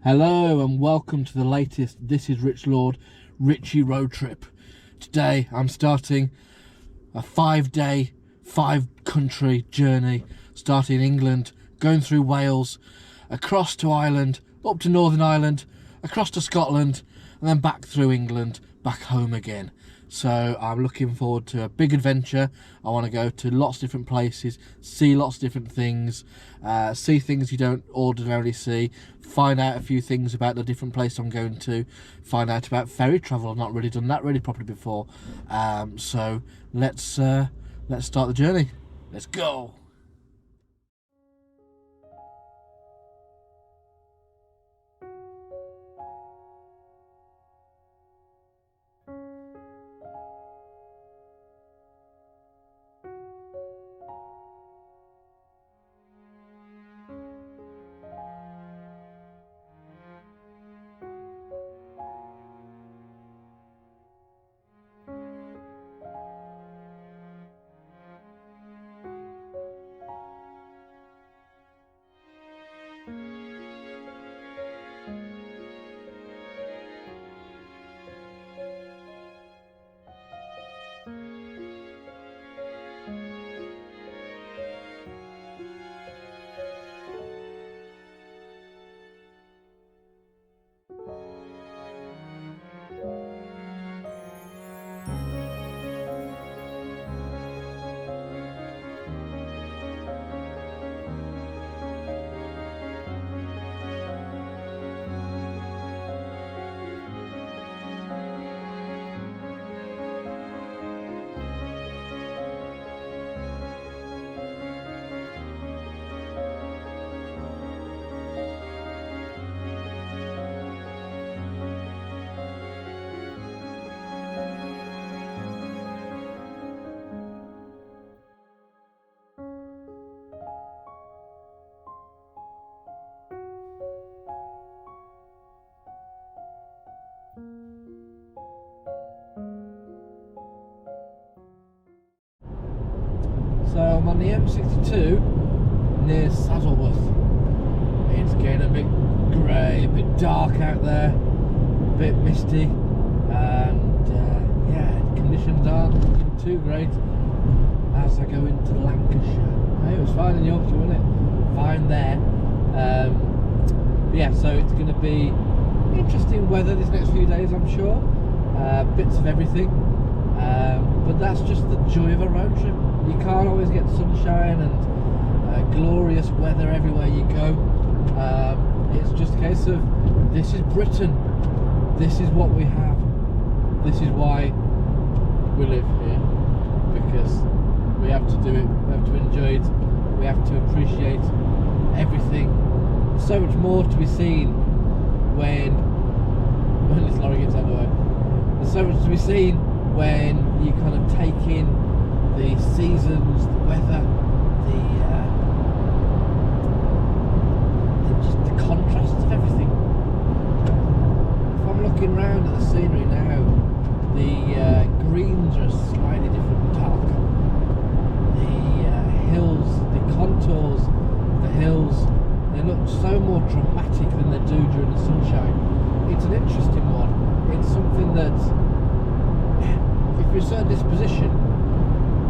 Hello and welcome to the latest This is Rich Lord Richie road trip. Today I'm starting a 5-day, 5-country journey, starting in England, going through Wales, across to Ireland, up to Northern Ireland, across to Scotland, and then back through England, back home again. So I'm looking forward to a big adventure. I want to go to lots of different places, see lots of different things, see things you don't ordinarily see, find out a few things about the different places I'm going to, find out about ferry travel. I've not really done that really properly before. So let's start the journey. Let's go. So I'm on the M62 near Saddleworth. It's getting a bit grey, a bit dark out there, a bit misty, and yeah, conditions aren't looking too great as I go into Lancashire. Hey, it was fine in Yorkshire, wasn't it? Fine there. Yeah, so it's going to be interesting weather this next few days, I'm sure. Bits of everything. But that's just the joy of a road trip. You can't always get sunshine and glorious weather everywhere you go. It's just a case of, this is Britain. This is what we have. This is why we live here. Because we have to do it. We have to enjoy it. We have to appreciate everything. There's so much more to be seen when this lorry gets out of the way. There's so much to be seen when you kind of take in the seasons, the weather, just the contrasts of everything. If I'm looking around at the scenery now, the greens are slightly different dark. The hills, the contours of the hills, they look so more dramatic than they do during the sunshine. It's an interesting one. It's something that, if you're a certain disposition,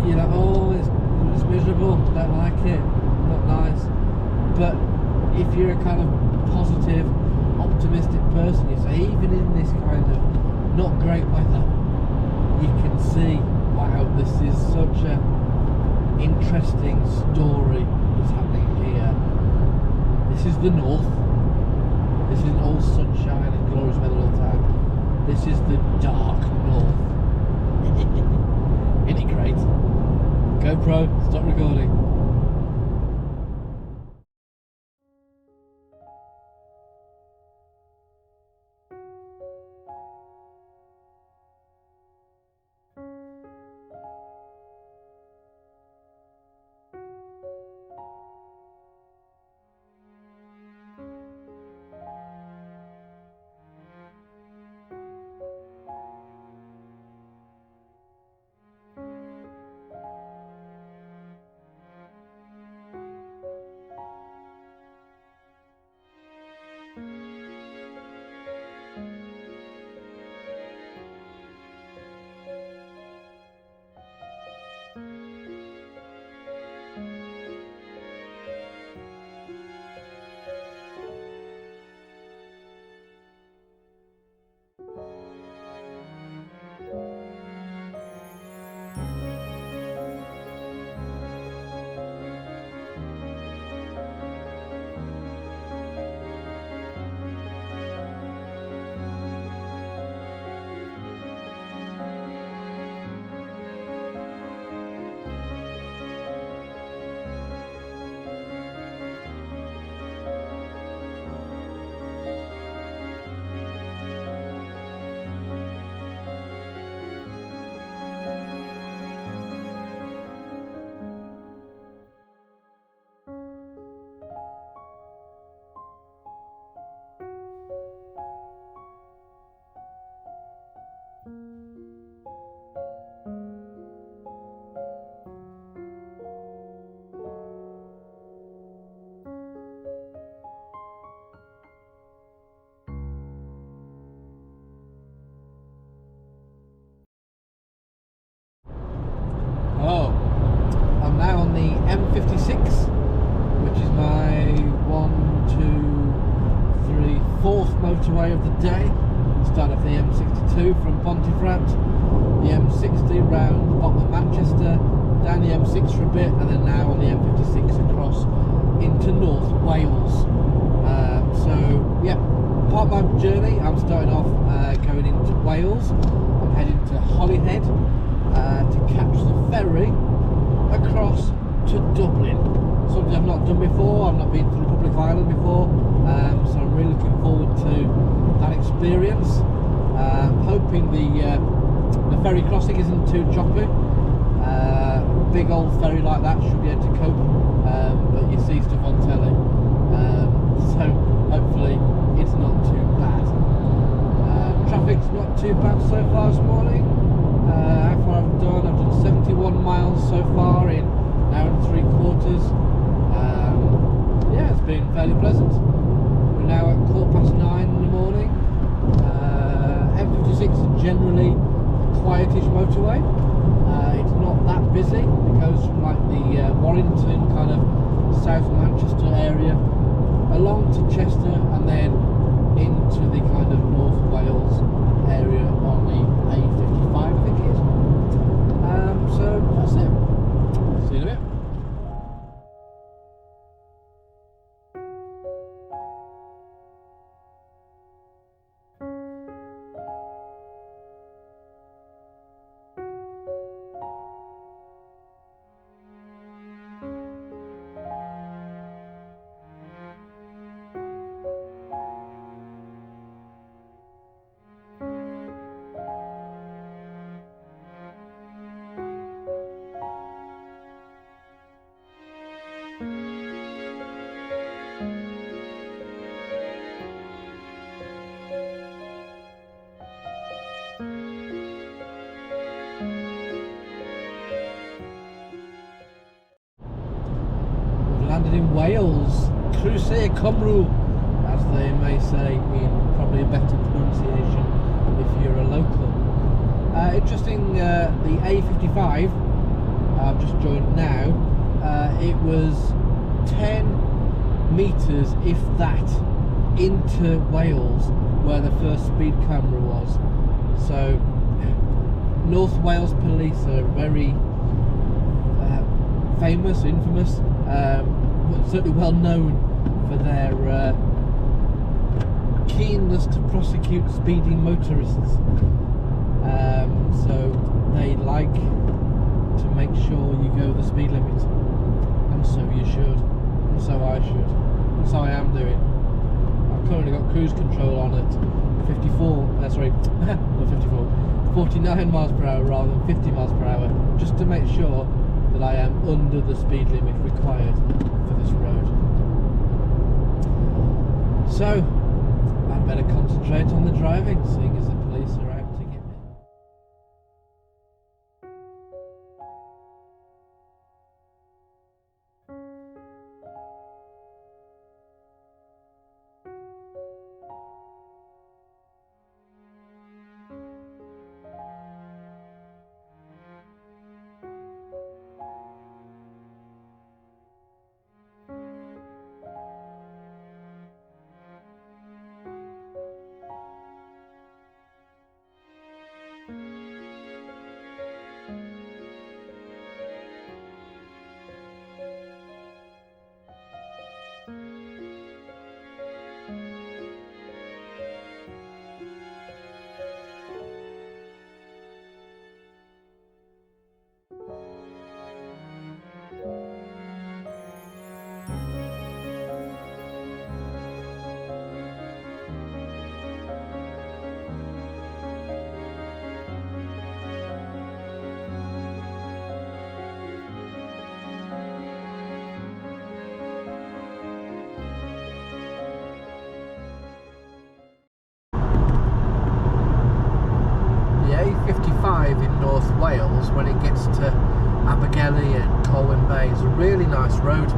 you're like, oh, it's miserable, don't like it, not nice. But if you're a kind of positive, optimistic person, you say, even in this kind of not great weather, you can see, wow, this is such a interesting story that's happening here. This is the north. This isn't all sunshine and glorious weather all the time. This is the dark north. Isn't it great? GoPro, stop recording. the M56, which is my 4th motorway of the day. Started off the M62 from Pontefract, the M60 round the bottom of Manchester, down the M6 for a bit, and then now on the M56 across into North Wales. So yeah, part of my journey, I'm starting off going into Wales. I'm heading to Holyhead to catch the ferry across to Dublin. Something I've not done before. I've not been to the Republic of Ireland before, so I'm really looking forward to that experience. Hoping the ferry crossing isn't too choppy. Big old ferry like that should be able to cope, but you see stuff on telly, so hopefully it's not too bad. Traffic's not too bad so far this morning. How far I've done 71 miles so far in an hour and 3/4. Yeah, it's been fairly pleasant. We're now at 9:15 in the morning. M56 is generally a quietish motorway. It's not that busy. It goes from like the Warrington kind of South Manchester area along to Chester and then into the kind of North Wales area on the A55, I think it is. So that's it. See you in a bit. Landed in Wales, Crusae Cymru, as they may say in probably a better pronunciation if you're a local. Interesting, the A55 I've just joined now, it was 10 metres, if that, into Wales where the first speed camera was. So North Wales police are very famous, infamous, certainly well known for their keenness to prosecute speeding motorists. So they like to make sure you go the speed limit, and so you should, and so I should, and so I am doing. I've currently got cruise control on at 49 miles per hour rather than 50 miles per hour, just to make sure that I am under the speed limit required for this road. So I'd better concentrate on the driving, seeing as the police are out to get me. In North Wales, when it gets to Abergele and Colwyn Bay, is a really nice road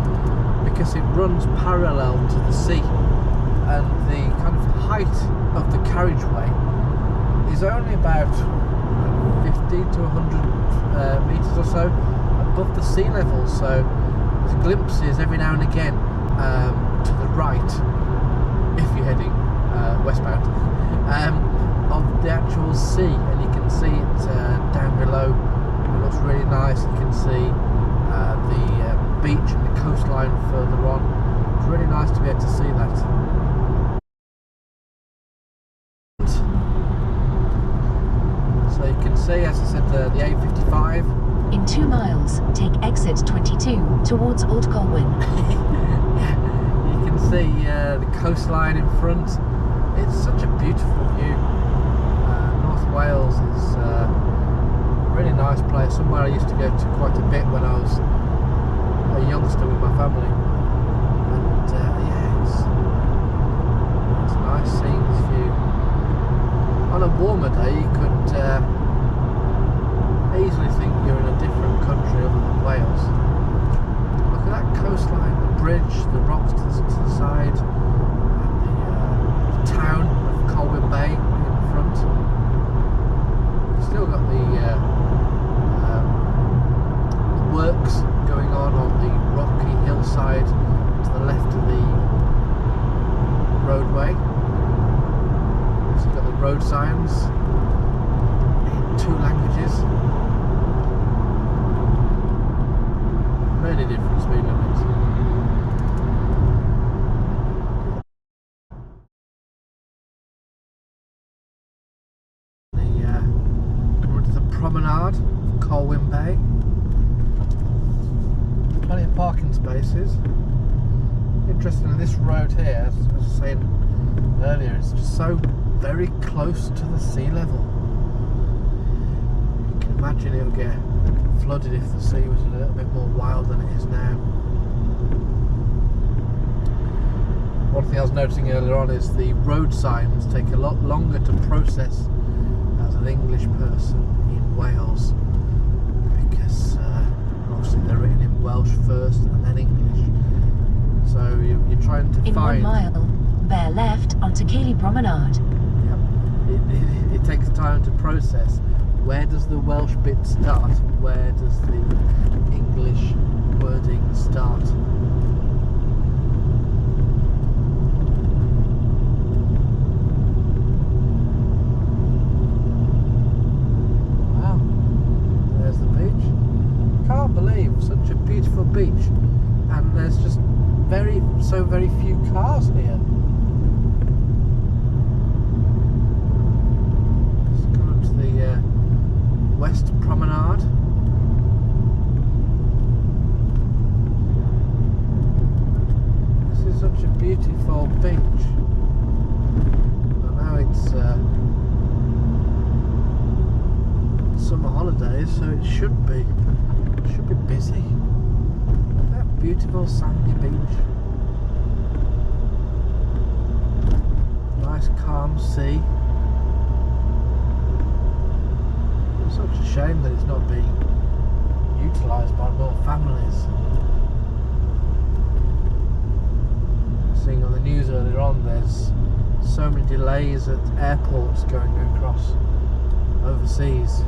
because it runs parallel to the sea, and the kind of height of the carriageway is only about 50 to 100 metres or so above the sea level, so there's glimpses every now and again to the right, if you're heading westbound, of the actual sea, and you can see it down below. It looks really nice. You can see the beach and the coastline further on. It's really nice to be able to see that. So you can see, as I said, the A55. In 2 miles, take exit 22 towards Old Colwyn. You can see the coastline in front. It's such a beautiful view. North Wales is a really nice place, somewhere I used to go to quite a bit when I was a youngster with my family. And yeah, it's nice seeing this view. On a warmer day, you could easily think you're in a different country other than Wales. Look at that coastline, the bridge, the rocks to the side, and the town of Colwyn Bay in front. We've still got the works going on the rocky hillside to the left of the roadway. So you've got the road signs in 2 languages. Really different speed limits. The promenade of Colwyn Bay. Plenty of parking spaces. Interestingly, this road here, as I was saying earlier, is just so very close to the sea level. You can imagine it would get flooded if the sea was a little bit more wild than it is now. One thing I was noticing earlier on is the road signs take a lot longer to process as an English person in Wales, because obviously they're written in Welsh first and then English. So you're trying to find... In 1 mile, bear left onto Cayley Promenade. Yep. It takes time to process. Where does the Welsh bit start? Where does the English wording start? Wow, there's the beach. Can't believe such a beautiful beach, and there's just so very few cars here. Just come up to the West Promenade. This is such a beautiful beach. I know it's summer holidays, so it should be busy. Look at that beautiful sandy beach. Nice calm sea. It's such a shame that it's not being utilised by more families. Seeing on the news earlier on, there's so many delays at airports going across overseas.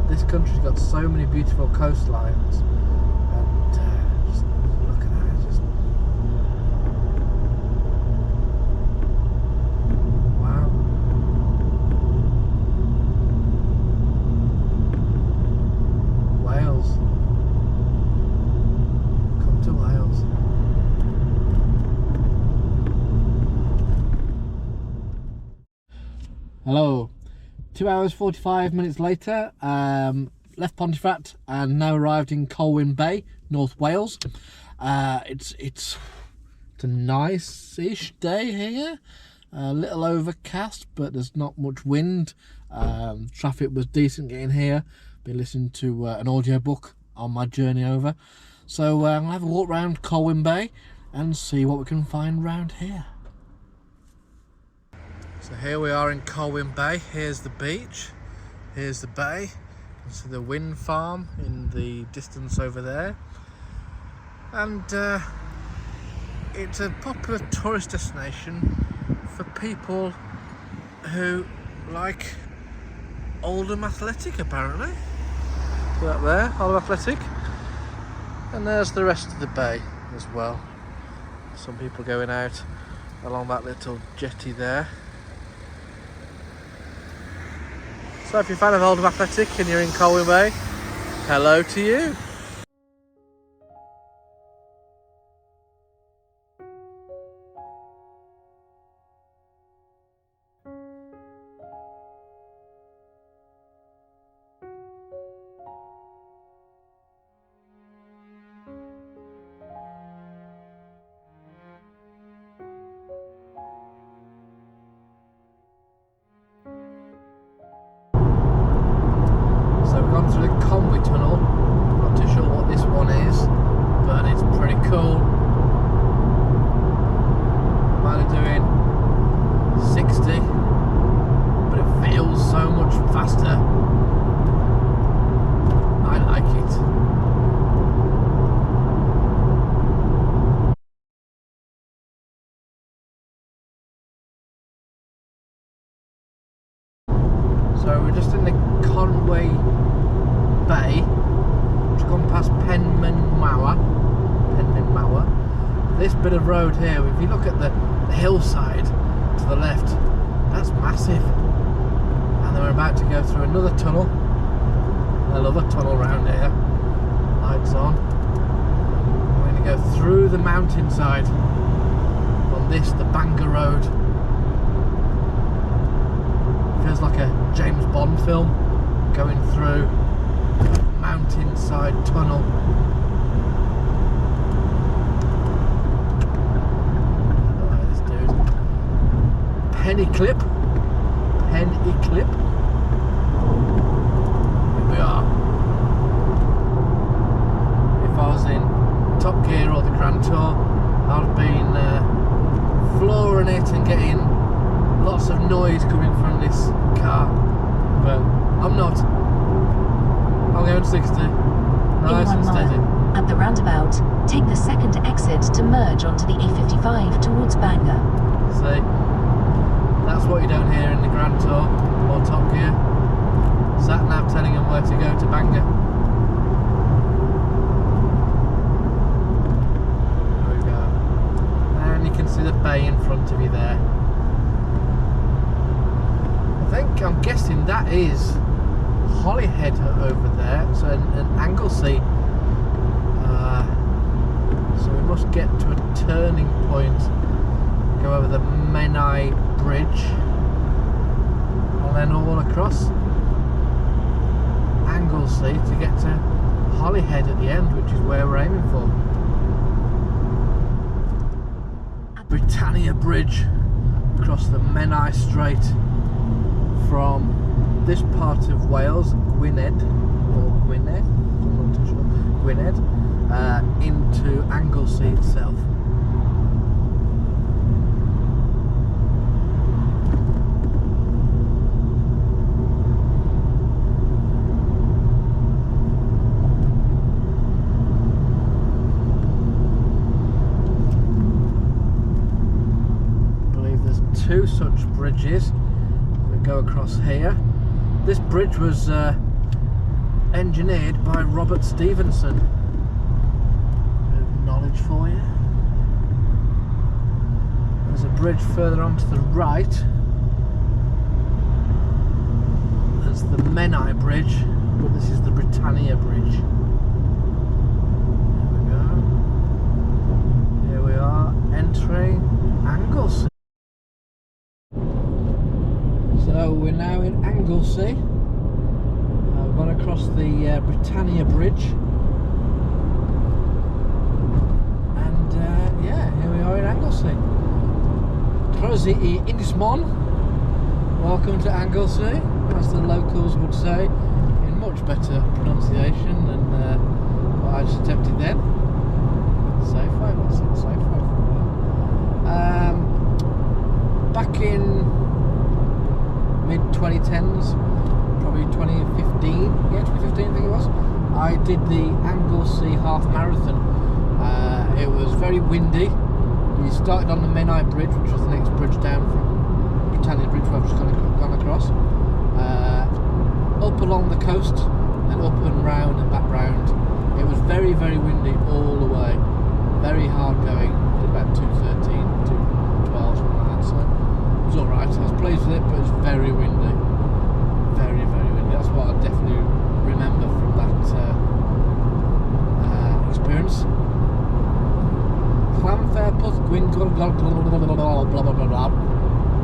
This country's got so many beautiful coastlines, and just look at that, just wow. Wales. Come to Wales. Hello. 2 hours 45 minutes later, left Pontefract and now arrived in Colwyn Bay, North Wales. It's a nice-ish day here. A little overcast, but there's not much wind. Traffic was decent getting here. Been listening to an audiobook on my journey over. So I'm gonna have a walk around Colwyn Bay and see what we can find around here. So here we are in Colwyn Bay. Here's the beach, here's the bay. You can see the wind farm in the distance over there. And it's a popular tourist destination for people who like Oldham Athletic apparently. See that there, Oldham Athletic. And there's the rest of the bay as well. Some people going out along that little jetty there. So if you're a fan of Oldham Athletic and you're in Colwyn Bay, hello to you. Through the Conway Tunnel. Not too sure what this one is, but it's pretty cool. I'm only doing 60, but it feels so much faster. I like it. So we're just in the Conway Bay, which has gone past Penmanmawer. This bit of road here, if you look at the hillside to the left, that's massive. And then we're about to go through another tunnel. I love a tunnel round here. Lights on. We're going to go through the mountainside on this, the Bangor Road. Feels like a James Bond film going through mountainside tunnel. I don't know this dude. Penny Clip. Here we are. If I was in Top Gear or the Grand Tour, I'd have been flooring it and getting lots of noise coming from this car, but I'm not. I'm going 60. Nice and steady. At the roundabout, take the second exit to merge onto the A55 towards Bangor. See, that's what you don't hear in the Grand Tour or Top Gear. Sat nav telling them where to go to Bangor. There we go. And you can see the bay in front of you there. I'm guessing that is Holyhead over there, so an Anglesey. So we must get to a turning point, go over the Menai Bridge, and then all across Anglesey to get to Holyhead at the end, which is where we're aiming for. Britannia Bridge across the Menai Strait from this part of Wales, Gwynedd, I'm not too sure, Gwynedd, into Anglesey itself. I believe there's two such bridges that go across here. This bridge was engineered by Robert Stevenson. Bit of knowledge for you. There's a bridge further on to the right. There's the Menai Bridge, but this is the Britannia Bridge. There we go. Here we are, entering Anglesey. So we're now in Anglesey. We've gone across the Britannia Bridge, and yeah, here we are in Anglesey. Croeso I Ynys Môn. Welcome to Anglesey, as the locals would say, in much better pronunciation than what I just attempted then. Safeway, what's it? Safeway. Back in mid-2010s, probably 2015, yeah, 2015 I think it was, I did the Anglesey half marathon. It was very windy. We started on the Menai Bridge, which was the next bridge down from Britannia Bridge where I've just gone across. up along the coast, then up and round and back round. It was very, very windy all the way. Very hard going. Did about 2:13, 2:12, something like that. So it was alright. I was pleased with it, but it was very windy. Very, very windy. That's what I definitely remember from that experience. Clanfair Put Gwyngle blah blah blah blah.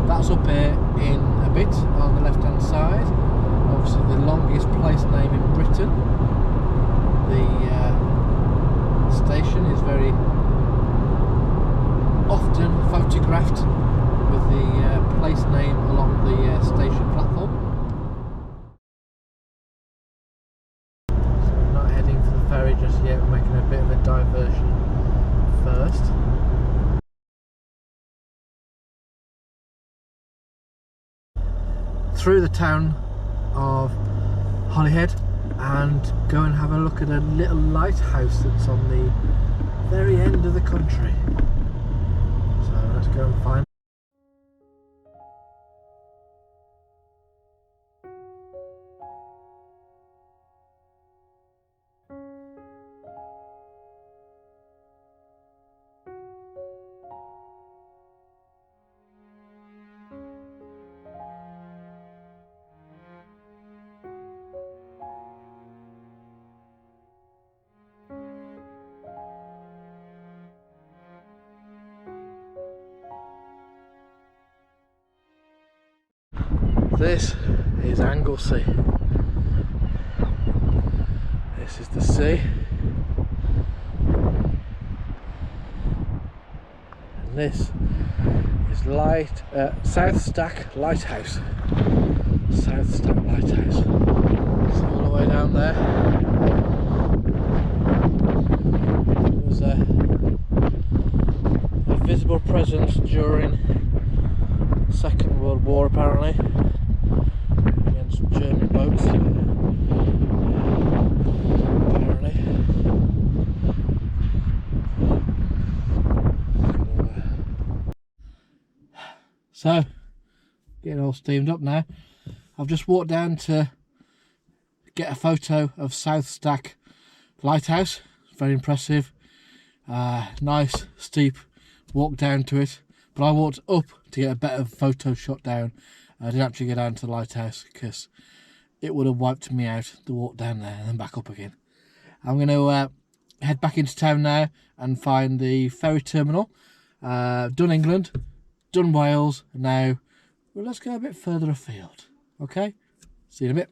That's up here in a bit on the left hand side. Obviously the longest place name in Britain. The station is very often photographed with the place name along the station platform. So we're not heading for the ferry just yet, we're making a bit of a diversion first. Through the town of Holyhead and go and have a look at a little lighthouse that's on the very end of the country. So let's go and find. This is Anglesey. This is the sea. And this is South Stack Lighthouse. South Stack Lighthouse. It's all the way down there. There was a visible presence during the Second World War apparently. German boats, apparently. So, getting all steamed up now. I've just walked down to get a photo of South Stack Lighthouse. Very impressive. Nice, steep walk down to it. But I walked up to get a better photo shot down. I didn't actually get down to the lighthouse because it would have wiped me out, the walk down there and then back up again. I'm going to head back into town now and find the ferry terminal. Done England, done Wales, and now well, let's go a bit further afield. Okay? See you in a bit.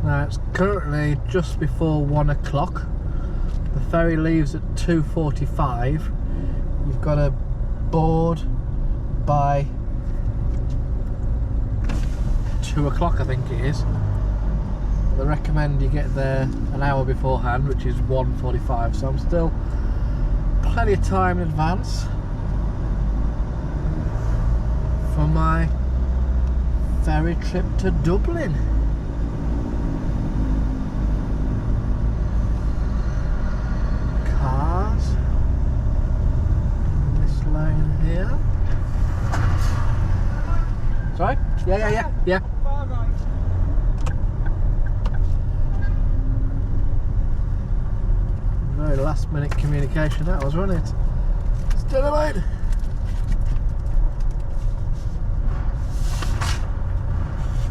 Now it's currently just before 1 o'clock. The ferry leaves at 2:45. You've got to board by 2 o'clock, I think it is. They recommend you get there an hour beforehand, which is 1:45. So I'm still plenty of time in advance for my ferry trip to Dublin. Here. Sorry? Yeah. Very last minute communication that was, wasn't it? It's dynamite.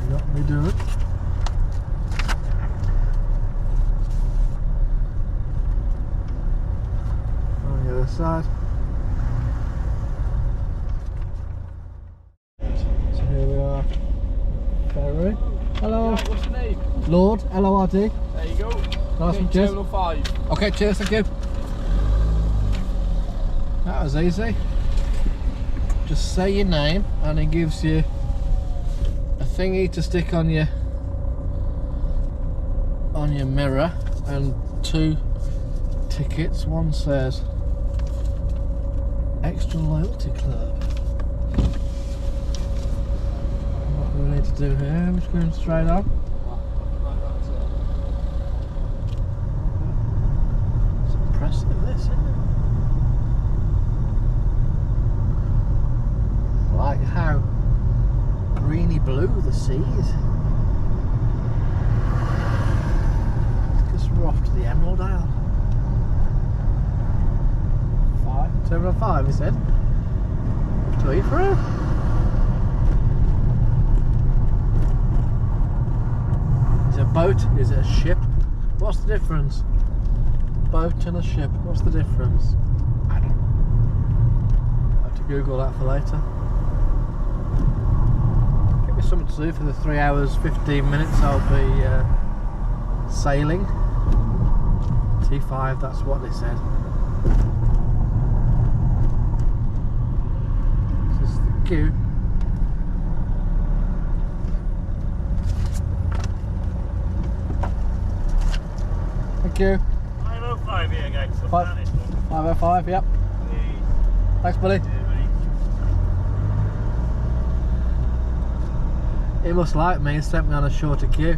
Got me doing. On the other side. Ferry. Hello. Yeah, what's your name? Lord, L-O-R-D. There you go. Nice one, cheers. Terminal 5. Okay, cheers, thank you. That was easy. Just say your name and it gives you a thingy to stick on your mirror and 2 tickets. One says Extra Loyalty Club. Not really need to do here? I'm just going straight on. It's impressive, this, isn't it? I like how greeny blue the sea is. I guess we're off to the Emerald Isle. 7:05, he said. To Heathrow. Is it a boat? Is it a ship? What's the difference? Boat and a ship. What's the difference? I don't know. I'll have to Google that for later. Give me something to do for the 3 hours 15 minutes I'll be sailing. T5, that's what they said. This is the queue. Thank you. 505 here, guys. 505, yep. Thanks, buddy. He must like me and sent me on a shorter queue.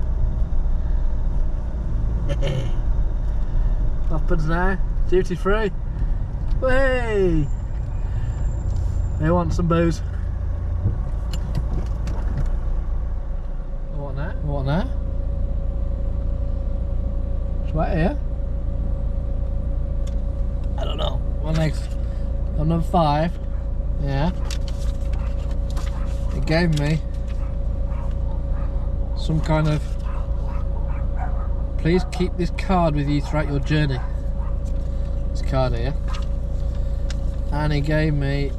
Happens now. Duty free. Hey! They want some booze. What now? What now? Right here. I don't know. What next? On number 5. Yeah. It gave me some kind of. Please keep this card with you throughout your journey. This card here. And he gave me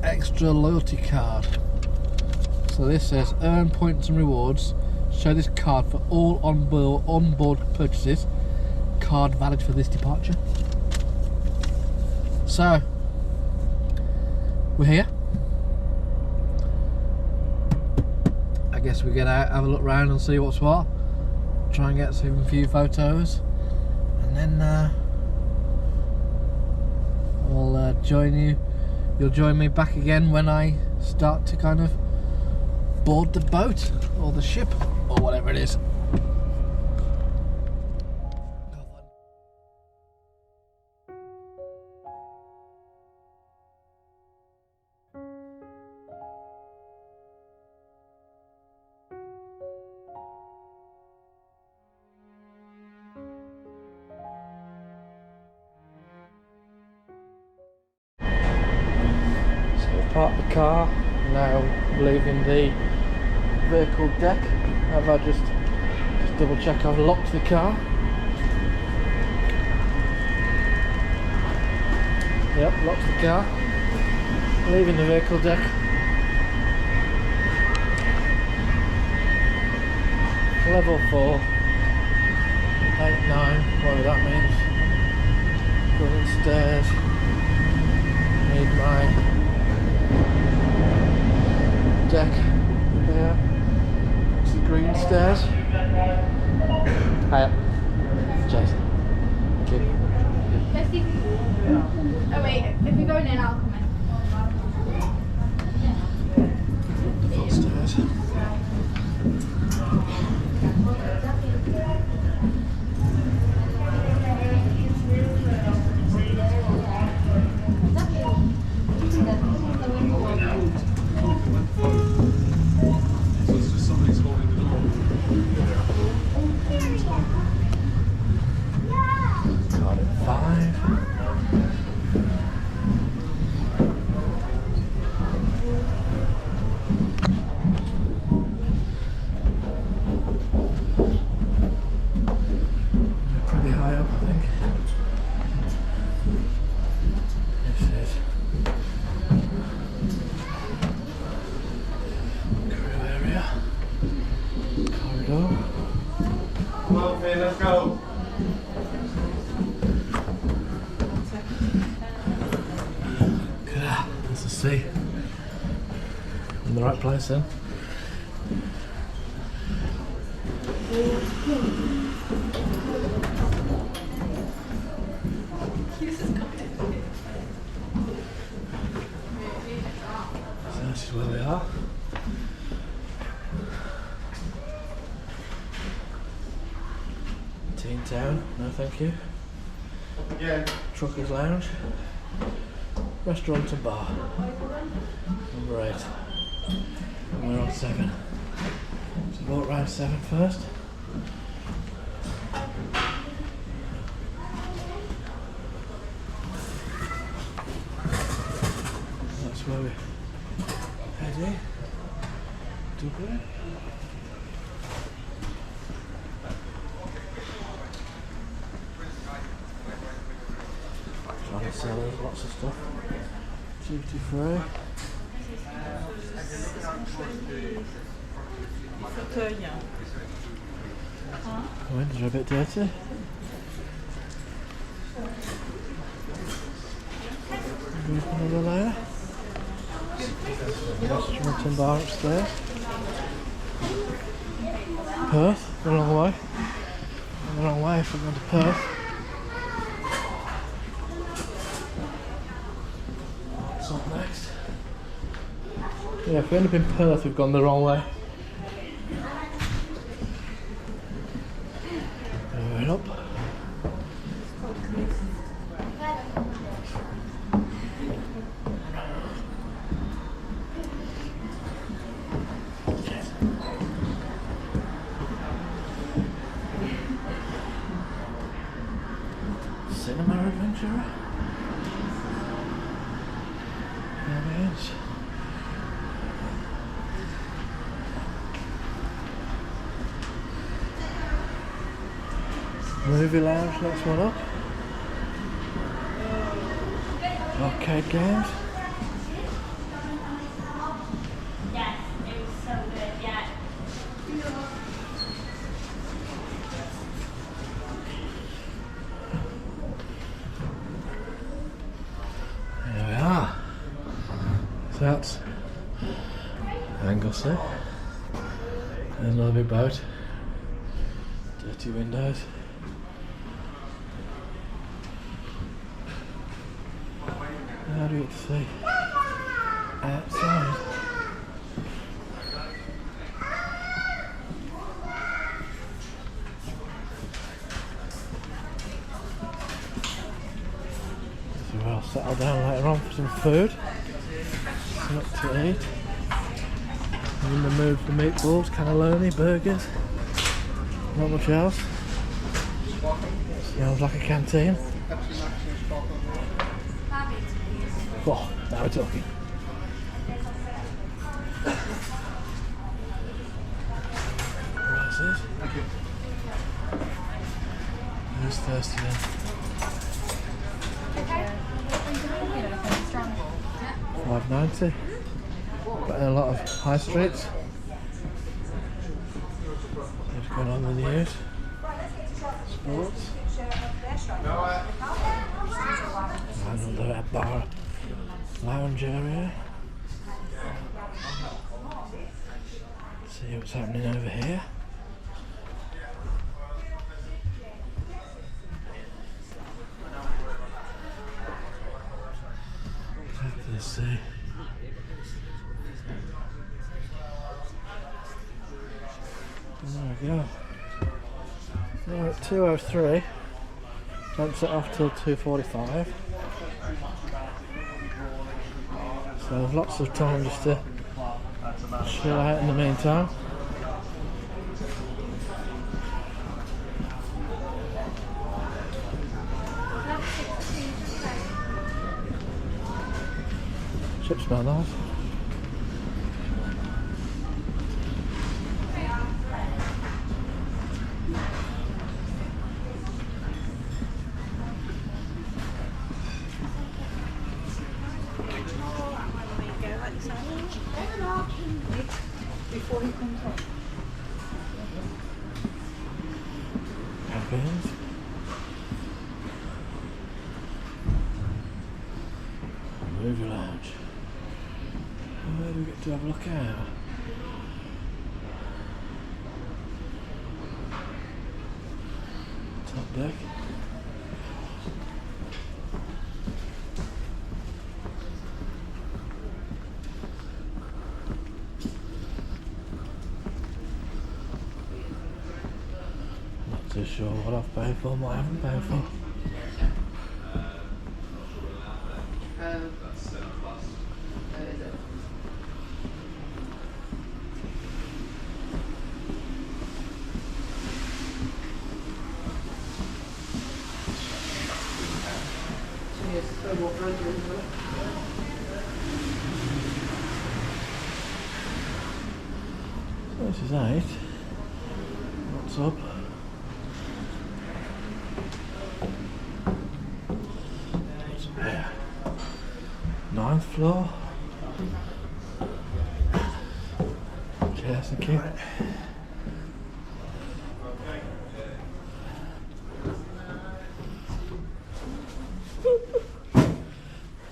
extra loyalty card. So this says earn points and rewards. Show this card for all on-board purchases. Card valid for this departure. So we're here. I guess we get out, have a look round and see what's what. Try and get some few photos, and then I'll join you. You'll join me back again when I start to kind of board the boat or the ship or whatever it is. Park the car, now leaving the vehicle deck. Have I just double check I've locked the car? Yep, locked the car. Leaving the vehicle deck. Level 4, 8, 9, whatever that means. Going stairs. Need my deck there. It's the green stairs. Hiya. Jason. Thank you. Oh wait, if you're going in, I'll come in. Full stairs. Let's go. There's the sea. In the right place then. So this is where we are. Canteen Town, no thank you. Again. Truckers Lounge. Restaurant and bar. Number 8. And we're on 7. So walk round 7 first. That's where we heading. Dublin. Trying to sell us lots of stuff. Duty free. Windows are a bit dirty. Another layer. Restaurant and bar upstairs. Perth, the wrong way. The wrong way if we're going to Perth. What's up next? Yeah, if we end up in Perth, we've gone the wrong way. Going up. Cinema adventurer. There it is. Movie lounge, next one up. Arcade games. Yes, it was so good, yeah. There we are. So that's Anglesey. There's another big boat. Dirty windows. How do you get to see outside? So we'll settle down later on for some food. Something to eat. I'm in the mood for meatballs, cannelloni, burgers. Not much else. Smells like a canteen. Oh, now we're talking. Prices. Who's thirsty then? $5.90. But in a lot of high streets. What's going on in the news? Sports. Another bar. Lounge area. See what's happening over here. Let's see. There we go. We're at 2:03. Don't set off till 2:45. So there's lots of time just to chill out in the meantime. Chips smell nice. Before he comes up. Cabins. Movie lounge. Where do we get to have a look out? Top deck. too sure what I've paid for, what I haven't paid for. This is 8. What's up? What's up here? 9th floor. Chairs and kit.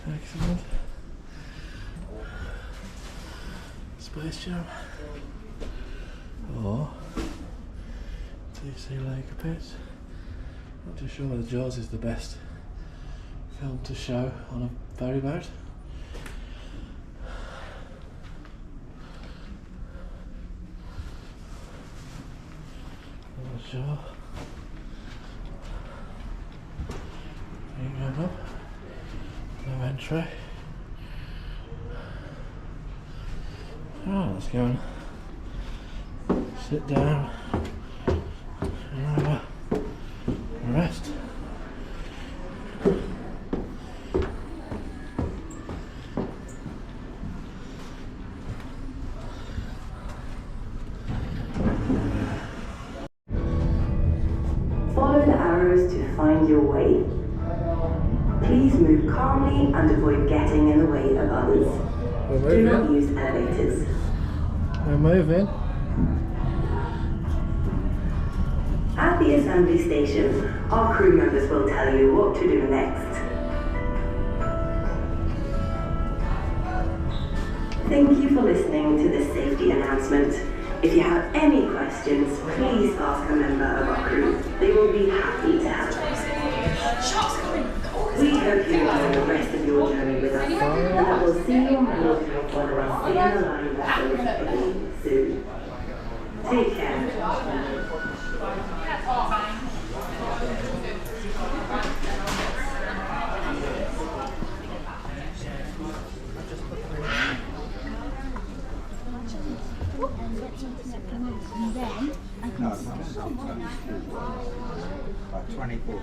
Excellent. Space Jam. Or DC Lake a bit. Not too sure whether Jaws is the best film to show on a ferry boat. Not sure. Going up. No entry. Oh, let's go and sit down and have a rest. Follow the arrows to find your way. Please move calmly and avoid getting in the way of others. Do not use elevators. We're moving. At the assembly station, our crew members will tell you what to do next. Thank you for listening to this safety announcement. If you have any questions, please ask a member of our crew. They will be happy to help. We hope you enjoy the rest of your journey with us, and that we'll see you on board one of our stay on the line vessels again soon. Take care. About 24.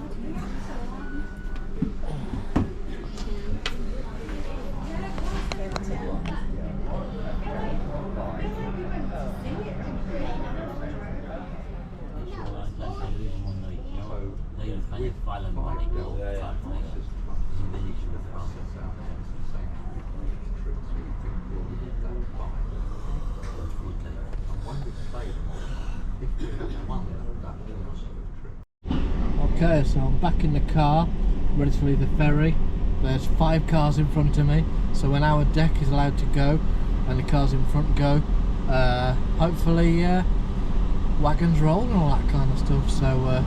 Okay, so I'm back in the car, ready to leave the ferry. There's 5 cars in front of me, so when our deck is allowed to go and the cars in front go, hopefully wagons roll and all that kind of stuff. So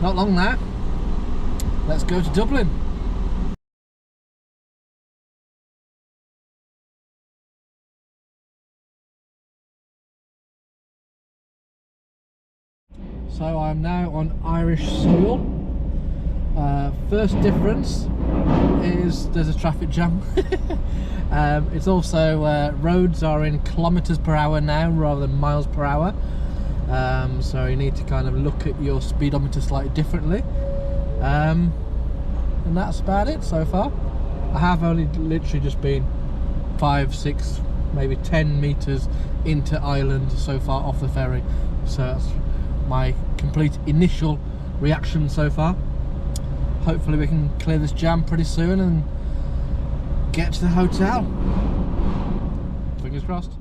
not long now, let's go to Dublin. So I'm now on Irish soil. First difference is there's a traffic jam. It's also roads are in kilometers per hour now rather than miles per hour. So you need to kind of look at your speedometer slightly differently. And that's about it so far. I have only literally just been 5, 6, maybe 10 meters into Ireland so far off the ferry. So that's my complete initial reaction so far. Hopefully we can clear this jam pretty soon and get to the hotel. Fingers crossed.